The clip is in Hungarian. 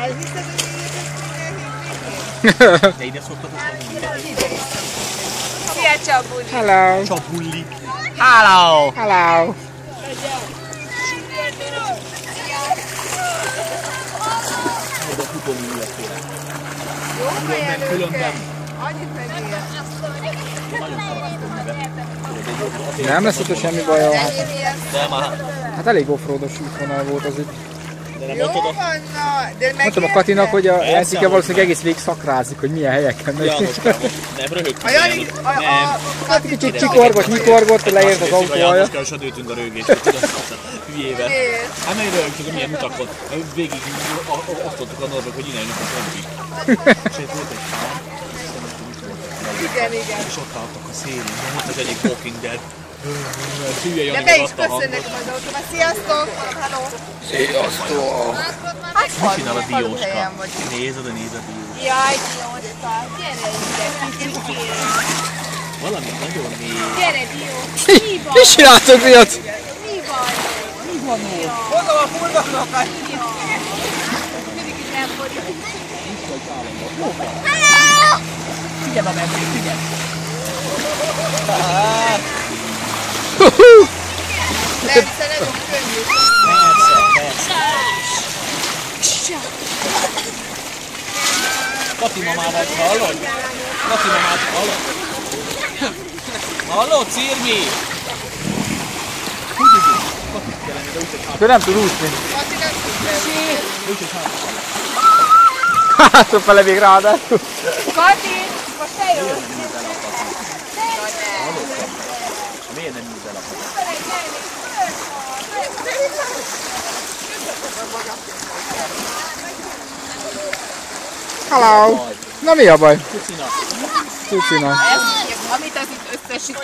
Elhiszed, hogy de ide szoktatok menni? szia, Csabuli! Hello! Csapulli! Hello! Hello! Oda futom ülletére. Jó fejelőke! Különben Annyit megél. nagyon szeretem mivel. Nem lesz itt semmi baj. De már... Hát elég offroados útvonal volt az itt. De nem Jó mondtad van, na, de Mondtam a Katinak, hogy a Jensike valószínűleg egész végig szakrázik, hogy milyen helyeken megy. Jánoskám, nem röhögtünk. A Jani, Hát kicsit nyikorgott, leért az autója. Jánoskám, és adőtünk a rögésre, tudod, hülyével. Hát meg röhögtünk, hogy milyen utakon. Végig osztottuk a norvok, hogy innen jönnek a zombik. És itt volt egy pár. igen. És ott álltak a szélén, volt az egyik Walking Dead. Hülye De Jani be is megadta a köszönnek hangot. az autóba. Sziasztok! Hello! Sziasztok! Hát Mit csinál a falu dióska? helyen vagyunk. Nézd a diós. Jaj, Dióska! Gyere ide, kicsi! Valami nagyon mély. Gyere, Dió! Mi van? Mi csináltok miatt? Mi van? Hozom a fuldonokat! Mindig is elfordít. Figyelj a mentén, figyelj! Persze, nagyon könnyű. Kati mamával hallod? Kati mamát hallod? Hallod, Cirmi? Kati kellene, de úgyhogy Ő nem tud úszni. Kati nem tud Hátra fele még ráadásul. Kati, most te jössz. miért nem ült el a kati? Hello! Na mi a baj? Kucina. Cucina. Amit az itt összesít,